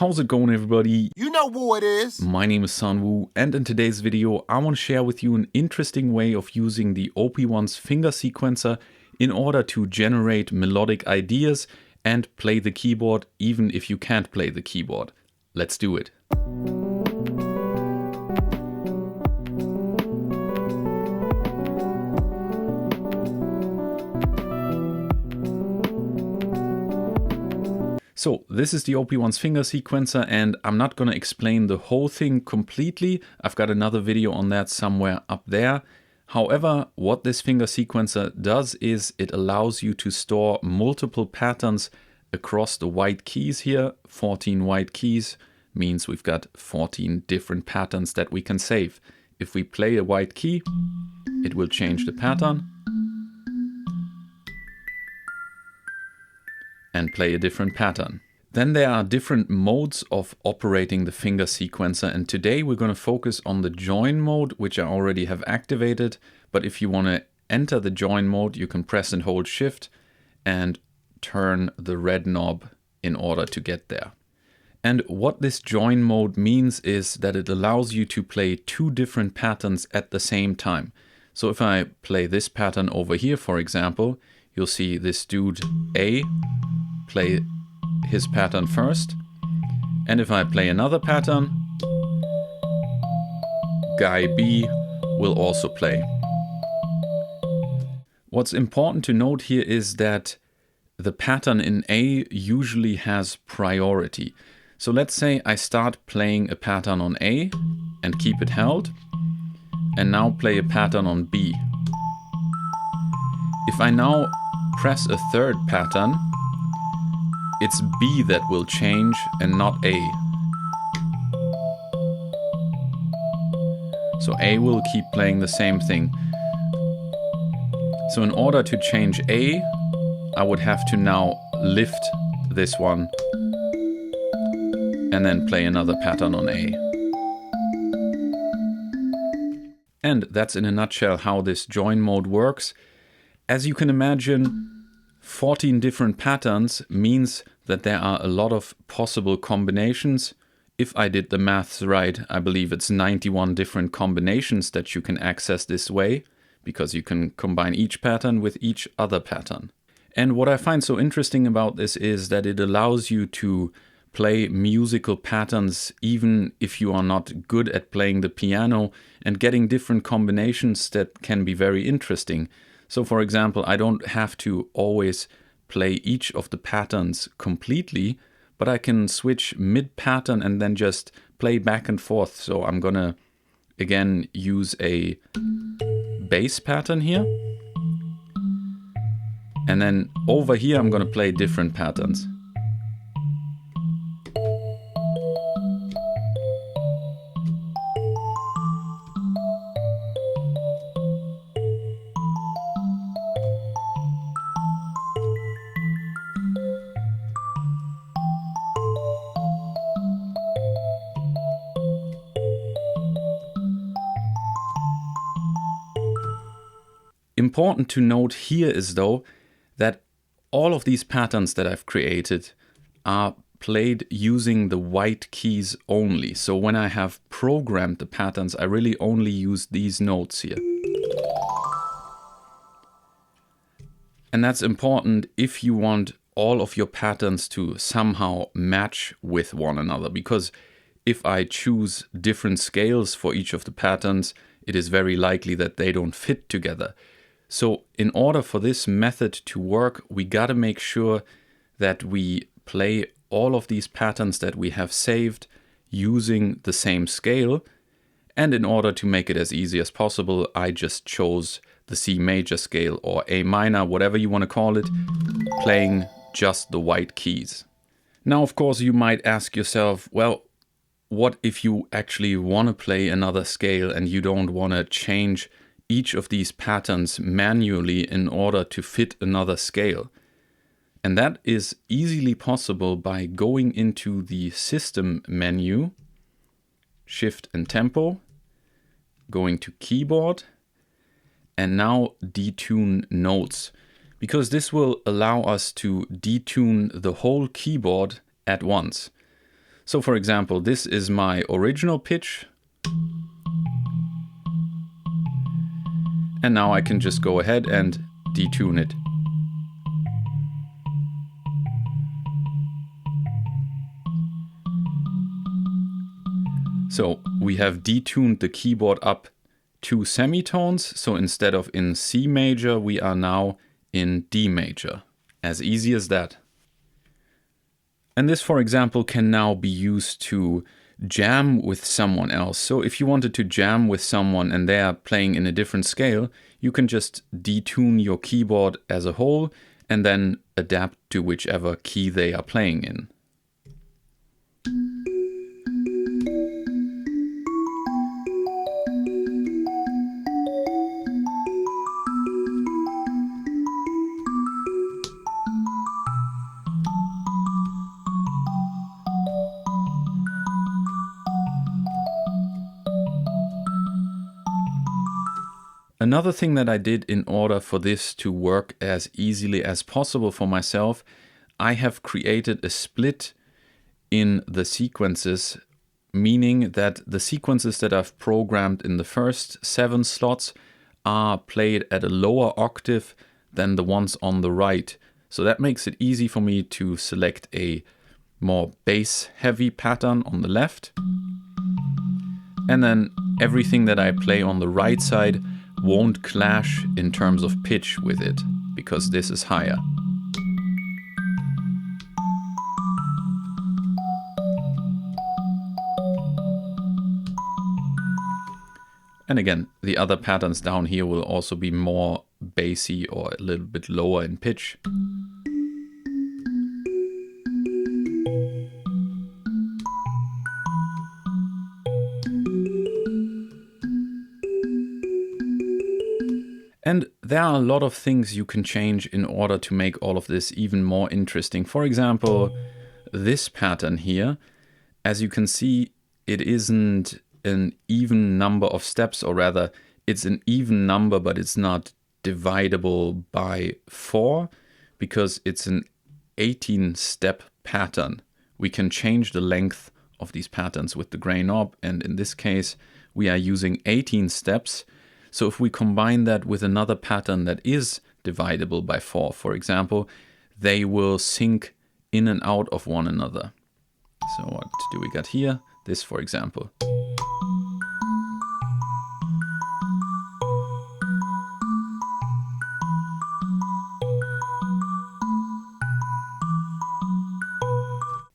How's it going, everybody? You know who it is. My name is Sanwoo, and in today's video I want to share with you an interesting way of using the OP1's finger sequencer in order to generate melodic ideas and play the keyboard even if you can't play the keyboard. Let's do it. So this is the OP1's finger sequencer, and I'm not going to explain the whole thing completely. I've got another video on that somewhere up there. However, what this finger sequencer does is it allows you to store multiple patterns across the white keys here. 14 white keys means we've got 14 different patterns that we can save. If we play a white key, it will change the pattern and play a different pattern. Then there are different modes of operating the finger sequencer, and today we're going to focus on the join mode, which I already have activated. But if you want to enter the join mode, you can press and hold Shift and turn the red knob in order to get there. And what this join mode means is that it allows you to play two different patterns at the same time. So if I play this pattern over here, for example, you'll see this dude A play his pattern first, and if I play another pattern, guy B will also play. What's important to note here is that the pattern in A usually has priority. So let's say I start playing a pattern on A and keep it held, and now play a pattern on B. If I now press a third pattern, it's B that will change and not A. So A will keep playing the same thing. So in order to change A, I would have to now lift this one and then play another pattern on A. And that's in a nutshell how this join mode works. As you can imagine, 14 different patterns means that there are a lot of possible combinations. If I did the maths right, I believe it's 91 different combinations that you can access this way, because you can combine each pattern with each other pattern. And what I find so interesting about this is that it allows you to play musical patterns even if you are not good at playing the piano, and getting different combinations that can be very interesting. So for example, I don't have to always play each of the patterns completely, but I can switch mid-pattern and then just play back and forth. So I'm gonna again use a bass pattern here. And then over here I'm gonna play different patterns. Important to note here is though that all of these patterns that I've created are played using the white keys only. So when I have programmed the patterns, I really only use these notes here. And that's important if you want all of your patterns to somehow match with one another, because if I choose different scales for each of the patterns, it is very likely that they don't fit together. So in order for this method to work, we gotta make sure that we play all of these patterns that we have saved using the same scale. And in order to make it as easy as possible, I just chose the C major scale, or A minor, whatever you want to call it, playing just the white keys. Now, of course, you might ask yourself, well, what if you actually want to play another scale and you don't want to change each of these patterns manually in order to fit another scale? And that is easily possible by going into the System menu, Shift and Tempo, going to Keyboard, and now Detune Notes, because this will allow us to detune the whole keyboard at once. So for example, this is my original pitch. And now I can just go ahead and detune it. So we have detuned the keyboard up 2 semitones. So instead of in C major, we are now in D major. As easy as that. And this, for example, can now be used to jam with someone else. So if you wanted to jam with someone and they are playing in a different scale, you can just detune your keyboard as a whole and then adapt to whichever key they are playing in. Another thing that I did in order for this to work as easily as possible for myself, I have created a split in the sequences, meaning that the sequences that I've programmed in the first 7 slots are played at a lower octave than the ones on the right. So that makes it easy for me to select a more bass-heavy pattern on the left. And then everything that I play on the right side won't clash in terms of pitch with it, because this is higher. And again, the other patterns down here will also be more bassy or a little bit lower in pitch. And there are a lot of things you can change in order to make all of this even more interesting. For example, this pattern here, as you can see, it isn't an even number of steps, or rather, it's an even number, but it's not dividable by 4 because it's an 18-step pattern. We can change the length of these patterns with the gray knob, and in this case, we are using 18 steps. So if we combine that with another pattern that is dividable by 4, for example, they will sync in and out of one another. So what do we got here? This, for example.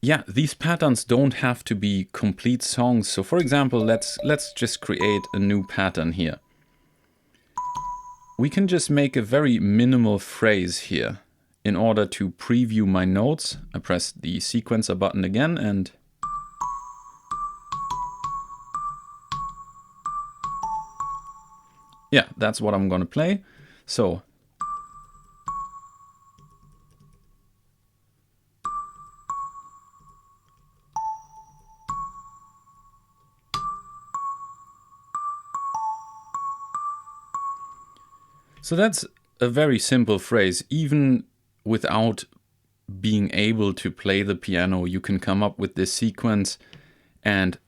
Yeah, these patterns don't have to be complete songs. So for example, let's just create a new pattern here. We can just make a very minimal phrase here. In order to preview my notes, I press the sequencer button again and yeah, that's what I'm gonna play. So that's a very simple phrase. Even without being able to play the piano, you can come up with this sequence and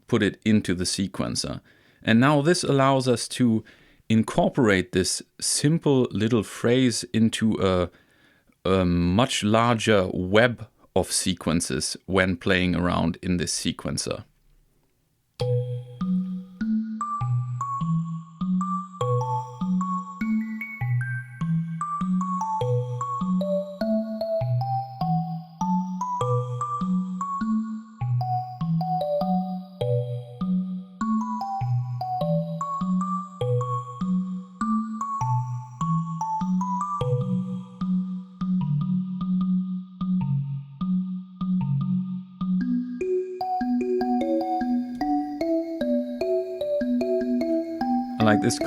put it into the sequencer. And now this allows us to incorporate this simple little phrase into a much larger web of sequences when playing around in this sequencer. I like this.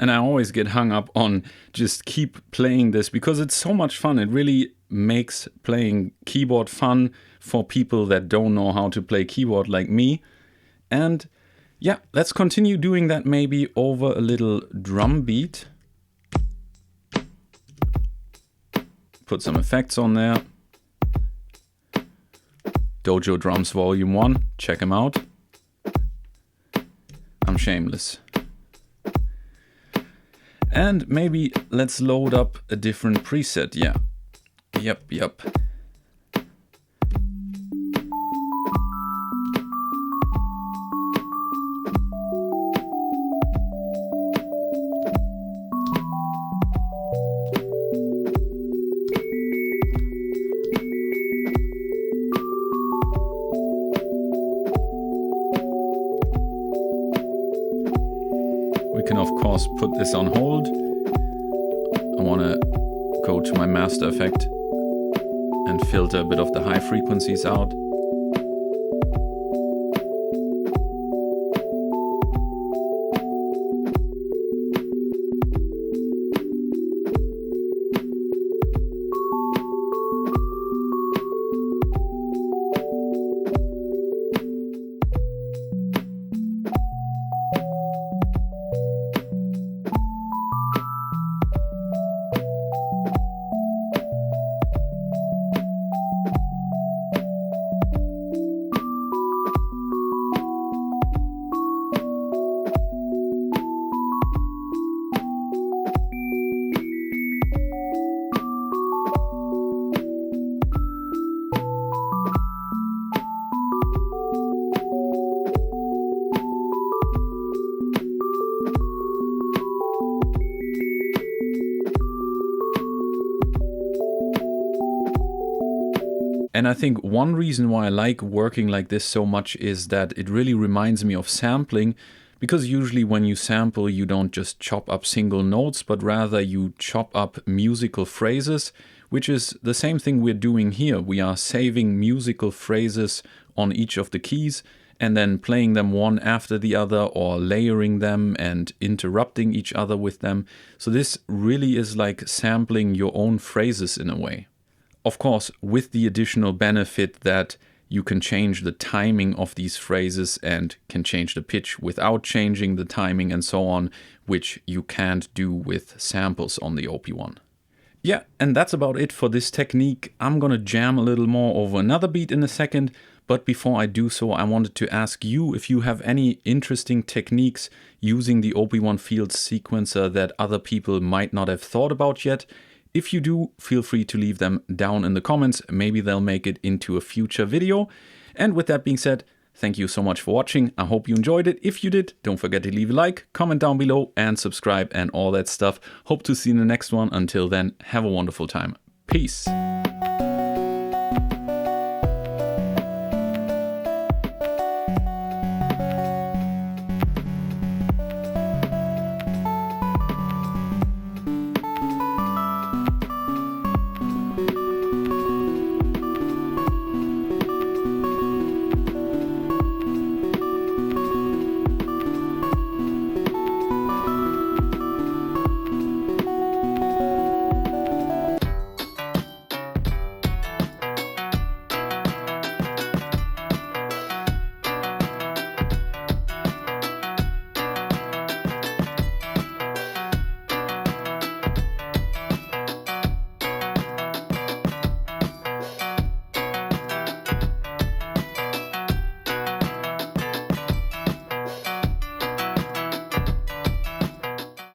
And I always get hung up on just keep playing this because it's so much fun. It really makes playing keyboard fun for people that don't know how to play keyboard like me. And yeah, let's continue doing that maybe over a little drum beat. Put some effects on there. Dojo Drums Volume 1, check them out. I'm shameless. And maybe let's load up a different preset, yeah. Yep. We can of course put this on hold. I want to go to my master effect and filter a bit of the high frequencies out. And I think one reason why I like working like this so much is that it really reminds me of sampling, because usually when you sample, you don't just chop up single notes, but rather you chop up musical phrases, which is the same thing we're doing here. We are saving musical phrases on each of the keys and then playing them one after the other or layering them and interrupting each other with them. So this really is like sampling your own phrases in a way. Of course, with the additional benefit that you can change the timing of these phrases and can change the pitch without changing the timing and so on, which you can't do with samples on the OP1. Yeah, and that's about it for this technique. I'm gonna jam a little more over another beat in a second, but before I do so, I wanted to ask you if you have any interesting techniques using the OP1 Fields sequencer that other people might not have thought about yet. If you do, feel free to leave them down in the comments. Maybe they'll make it into a future video. And with that being said, thank you so much for watching. I hope you enjoyed it. If you did, don't forget to leave a like, comment down below, and subscribe and all that stuff. Hope to see you in the next one. Until then, have a wonderful time. Peace.